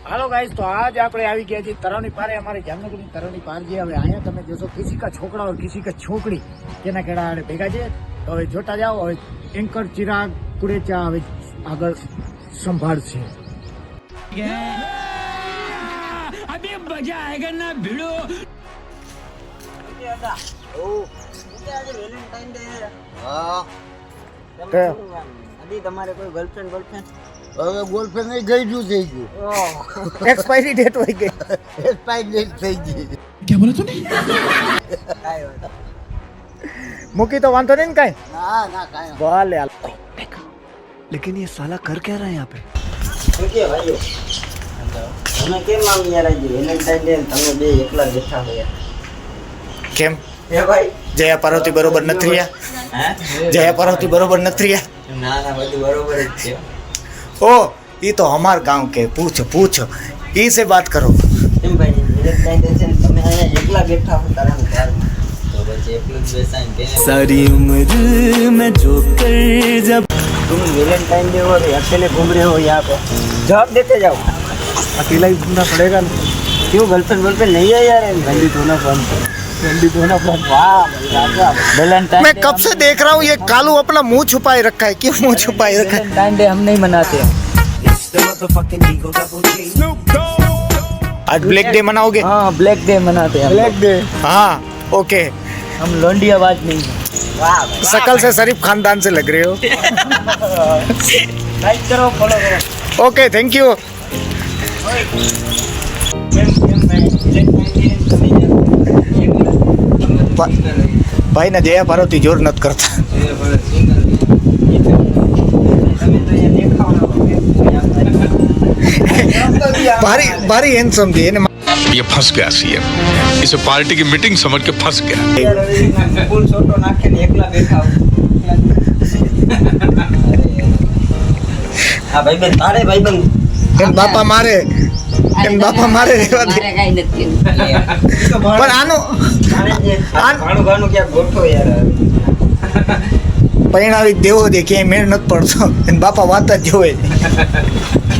Hello guys, तो आज આપણે આવી ગયા છીએ તરવની પારે. અમારે જામનગરની તરવની પાર જે હવે અહીંયા તમે જોશો કિસી કા છોકરા और किसी का છોકરી કેના કેડા આડે ભેગા છે. તો હવે જોતા જાઓ. હવે એન્કર ચિરાગ કુડેચા હવે આગળ સંભાળશે. अभी मजा आएगा ना भिड़ो. વેલેન્ટાઇન ડે હા અભી તમારે કોઈ ગર્લફ્રેન્ડ હવે ગોલ્ફ્રેન્ડ નહીં ગઈ ગયું થઈ ગયું. એક્સપાયરી ડેટ હોય ગઈ. એક્સપાયરી ડેટ થઈ ગઈ. क्या बोला तूने? મૂકી તો વાંધો નહીં ને કાંઈ. ના ના કાંઈ ભલે હાલ. लेकिन ये साला कर क्या रहा है यहाँ पे? ઓકે ભાઈઓ તમે કેમ આમ યાર આજે વેલેન્ટાઇન ડે તમે બે એકલા બેઠા હો યાર કેમ હે ભાઈ જયા પાર્વતી બરોબર નથી રહ્યા? હે જયા પાર્વતી બરોબર નથી રહ્યા? ના ના બધું બરોબર જ છે. ओ ये तो हमार गांव के. पूछो पूछो ई से बात करो. કેમ ભાઈ વેલેન્ટાઇન ડે છે ને તમે અહીંયા એકલા બેઠા હો તારા ઘરમાં તો પછી એકલું જ બેસાઈને કેને सारी उम्र में जो कर जब तुम वेलेंटाइन डे और अकेले घूम रहे हो यहाँ पे जवाब देते जाओ. अकेला ही घूमना पड़ेगा ना. क्यों गर्लफ्रेंड नहीं है यार? गंदी धोना बंद वाह वेलेंटाइन मैं कब से देख रहा हूँ ये कालू अपना मुंह छुपाए रखा है. क्यों मुंह छुपाए रखा है? वेलेंटाइन डे हम नहीं मनाते हैं. आज ब्लैक डे मनाओगे? हाँ ब्लैक डे मनाते हैं. ब्लैक डे हाँ ओके. हम लोंडियाबाज नहीं हैं. वाह शकल से शरीफ खानदान से लग रहे हो. लाइक करो फॉलो करो. Okay thank you. भाई ना जया पार्वती जोर नत करता. भारी भारी हैंडसम थी ने. ये फंस गया सीएम. इसे पार्टी की मीटिंग समझ के फंस गया. फूल छोटो नाखीने एकला બેઠા હો. હા ભાઈબંધ તારે ભાઈબંધ એમ બાપા મારે રેવા દે. પણ આનો ઘણું ઘણું ક્યાંક ગોઠવો યાર. પરિણામી દેવો દે ક્યાંય મેળ નથી પડતો. એને બાપા વાત જ જોવે.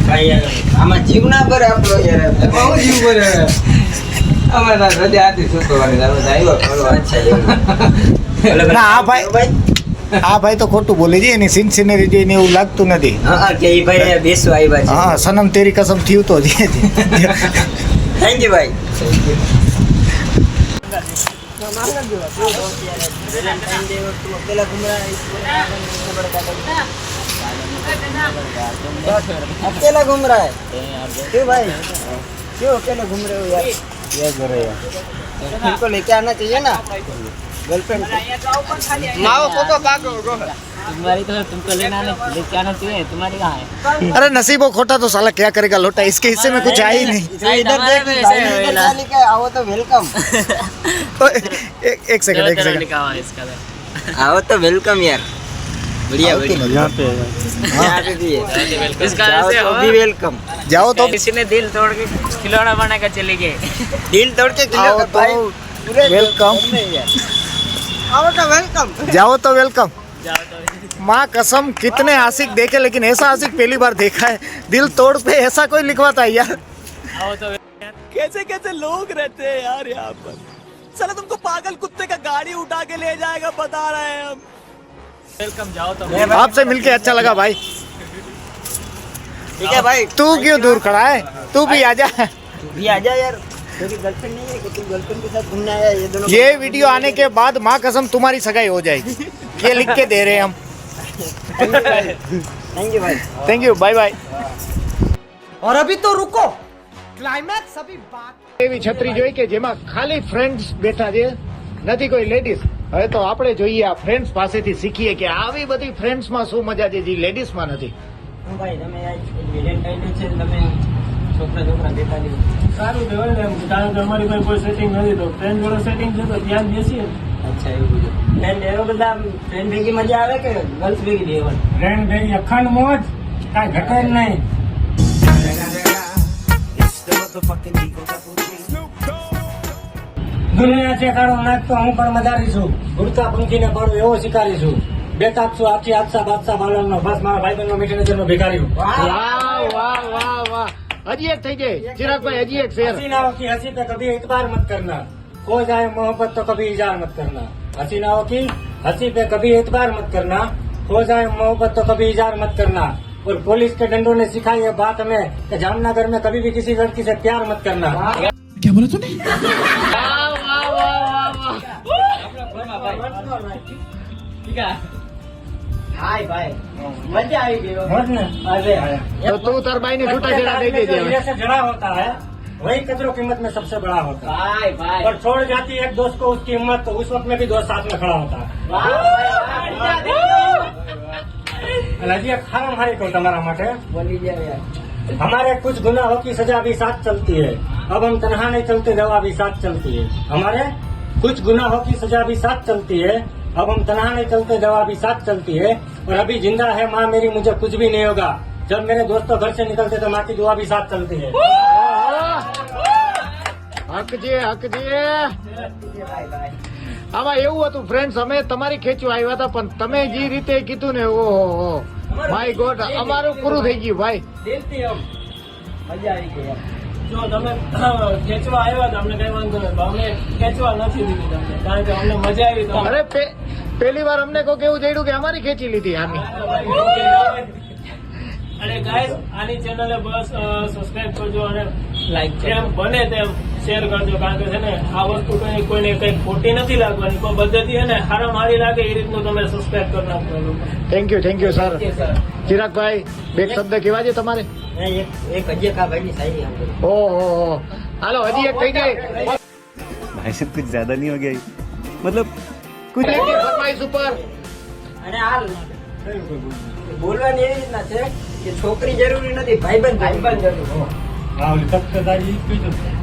ભાઈ યાર આમાં જીવ ના ભરે આપણો યાર. બહુ જીવ ભરે. અમારા રજા હતી શુક્રવારે આવ્યો થોડો અચ્છા એવું. ના આ ભાઈ તો ખોટું બોલે છે. એની સિન્સિનરી જોઈને એવું લાગતું નથી. હા કે ઈ ભાઈ બેસવા આવ્યા છે. હા સનમ તેરી કસમ થયું તો જ. થેન્ક યુ ભાઈ. अकेला घूम रहा है क्यों भाई? क्यों अकेले घूम रहे हो यार? ये कर रहे हो तुमको लेके आना चाहिए ना गर्लफ्रेंड माओ को पागो तुम्हारी तो तुमको लेना लेके आना चाहिए. तुम्हारी कहाँ है? अरे नसीबो खोटा तो साला क्या करेगा लोटा. इसके हिस्से में कुछ आया ही नहीं. इधर देख लेके आओ तो वेलकम. एक सेकंड आओ तो वेलकम यार. बढ़िया बढ़िया यहाँ पे इसका ऐसे हो भी वेलकम. जाओ तो किसी ने दिल तोड़ के खिलौना बना कर चले गए. दिल तोड़ के आओ तो वेलकम. आओ तो वेलकम. जाओ तो वेलकम. माँ कसम कितने आशिक देखे लेकिन ऐसा आशिक पहली बार देखा है. दिल तोड़ पे ऐसा कोई लिखवाता है यार. कैसे कैसे लोग रहते हैं यार यहाँ पर. साला तुमको पागल कुत्ते का गाड़ी उठा के ले जाएगा बता रहे हैं हम. वेलकम. जाओ तो आपसे मिलके अच्छा लगा भाई. ठीक है भाई. तू क्यों दूर खड़ा है? तू भी आजा. तू भी आ जा यार. तेरी गर्लफ्रेंड नहीं है कि तू गर्लफ्रेंड के साथ घूमने आया? ये दोनों ये वीडियो आने के बाद माँ कसम तुम्हारी सगाई हो जाएगी. ये लिख के दे रहे हैं हम. थैंक यू भाई. Thank you bye bye. और अभी तो रुको क्लाइमैक्स अभी बात. એવી છત્રી જોઈ કે જેમાં ખાલી ફ્રેન્ડ્સ બેઠા છે, નથી કોઈ લેડીઝ. હવે તો આપણે જોઈએ આ ફ્રેન્ડ્સ પાસેથી શીખીએ કે આવી બધી ફ્રેન્ડ્સમાં શું મજા છે જે લેડીઝમાં નથી. હું ભાઈ તમે આજ વેલેન્ટાઇન ડે છે તમે છોકરા બેઠા છે. સારું કહેવાય ને એમ. કારણ કે અમારી પાસે કોઈ સેટિંગ નથી તો ફ્રેન્ડ જોડે સેટિંગ છે તો ત્યાં બેસીએ. અચ્છા એવું બધું. ફ્રેન્ડ એવા બધા ફ્રેન્ડ ભેગી મજા આવે કે ગર્લ્સ ભેગી રહેવાની? ફ્રેન્ડ ભેગી અખંડ મોજ કાંઈ ઘટે જ નહીં. દુનિયા છે કાળો નાખ તો હું પણ મજારીશું. ઉડતા પંખીને પણ એવો શિકારીશું. બેટા છું આખી હાદસા બાદશાહ બાલનનો. બસ મારા ભાઈબંધનો મીઠી નજરનો ભિખારી. વાહ વાહ વાહ વાહ. હજી એક થઈ જાય ચિરાગભાઈ, હજી એક શેર. हसीनाओं की हंसी पे कभी एतबार मत करना, हो जाए मोहब्बत तो कभी इजार मत करना। हसीनाओं की हंसी पे कभी एतबार मत करना, हो जाए मोहब्बत तो कभी इजार मत करना। और पुलिस के डंडों ने सिखाई ये बात हमें कि जामनगर में कभी भी किसी लड़की से प्यार मत करना। क्या बोला तूने? હાય ભાઈ મજા આવી ગઈ समझ में? તો તું તાર બાઈ ને છૂટાછેડા દઈ દેજે जो હવે. हीरे से जड़ा होता है वही कदर कीमत में सबसे बड़ा होता है। ભાઈ ભાઈ और छोड़ जाती है एक दोस्त को उसकी हिम्मत, तो उस वक्त में भी दोस्त साथ में खड़ा होता है। हजी एक खाना हमारी को तुम्हारा माटे બોલી જાય યાર हमारे कुछ गुनाहों की सजा भी साथ चलती है, अब हम तनहा नहीं चलते, दवा भी साथ चलती है। हमारे कुछ गुनाहों की सजा भी साथ चलती है, अब हम तनहा नहीं चलते, दवा भी साथ चलती है। और अभी जिंदा है माँ मेरी, मुझे कुछ भी नहीं होगा, जब मेरे दोस्तों घर से निकलते तो माँ की दुआ भी साथ चलती है। હકજે હકજે. આમાં એવું હતું ફ્રેન્ડ્સ, અમે તમારી ખેંચવા આવ્યા હતા, પણ તમે જે રીતે કીધું ને, ઓહો માય ગોડ, અમારું પૂરું થઈ ગયું ભાઈ. દિલથી આમ મજા આવી ગઈ યાર જો તમે ખેંચવા આવ્યા તો અમને કઈ વાંધો નહીં, અમને ખેંચવા નથી દીધી તમને, કારણ કે અમને મજા આવી તો અરે પહેલી વાર અમને કોક એવું જડ્યું કે અમારી ખેંચી લીધી આની. અને ગાઈસ આની ચેનલે બસ સબસ્ક્રાઇબ કરજો અને લાઈક જેમ બને તેમ શેર કરજો, કારણ કે છે ને આ વસ્તુ કોઈને કઈ ખોટી નથી લાગવાની, કોઈ પદ્ધતિ છે ને હારા મારી લાગે એ રીતનું તમે સબસ્ક્રાઇબ કરી નાખો. Thank you sir. ચિરાગભાઈ બે શબ્દ કેવા છે તમારે? એક હજી કા ભાઈ ની સાઈ આમ ઓહો હાલો હજી એક થઈ જાય. भाई साहब कुछ ज्यादा नहीं हो गया ये? मतलब कुछ ફરમાઈશ ઉપર. અને આ બોલવાની એવી રીતના છે કે છોકરી જરૂરી નથી, ભાઈબંધ જરૂરી. हाँ, तख्ते ताज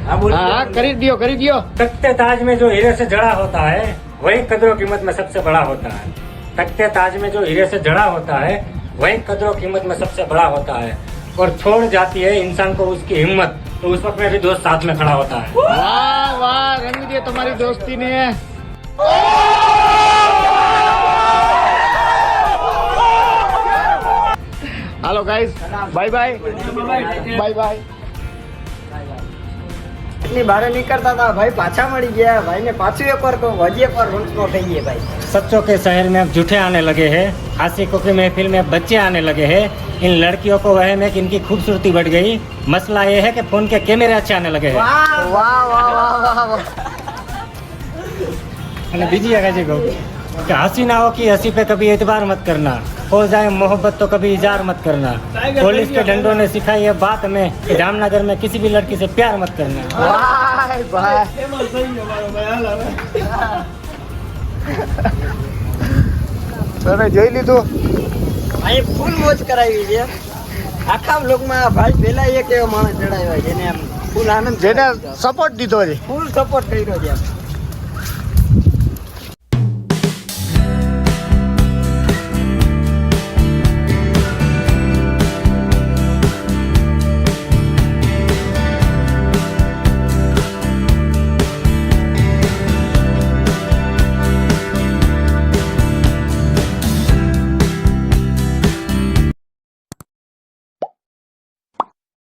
હા બોલ હા કરી દો तख्ते ताज में जो हीरे से जड़ा होता है वही कदरों कीमत में सबसे बड़ा होता है। तख्ते ताज में जो हीरे से जड़ा होता है वही कदरों कीमत में सबसे बड़ा होता है। और छोड़ जाती है इंसान को उसकी हिम्मत, तो उस वक्त में भी दोस्त साथ में खड़ा होता है। વાહ વાહ રંગ દે તમારી દોસ્તી ને. Hello guys, bye bye bye bye. એટલી બહાર નીકળતા હતા ભાઈ પાછા મળી ગયા ભાઈ ને, પાછું એક વાર કહું હજી એક વાર રોંચકો થઈ ગઈ ભાઈ. सच्चों के शहर में अब झूठे आने लगे हैं, आशिकों की महफिल में अब बच्चे आने लगे हैं। इन लड़कियों को वहम है कि इनकी खूबसूरती बढ़ गई, मसला ये है कि फोन के कैमरे अच्छे आने लगे हैं। વાહ વાહ વાહ વાહ અને બીજી આગળ જે કહું कि हसीनाओं की हंसी पे कभी एतबार मत करना, हो जाए मोहब्बत तो कभी इजार मत करना। पुलिस के डंडों ने सिखाई ये बात हमें कि जामनगर में किसी भी लड़की से प्यार मत करना। Bye bye. તમે જોઈ લીધું? અહીં ફૂલ મોજ કરાવી છે આખા બ્લોકમાં. ભાઈ પેલા એક એવો માણસ જણાવ્યો જેને આમ ફૂલ આનંદ જેને સપોર્ટ દીધો છે. ફૂલ સપોર્ટ કર્યો છે.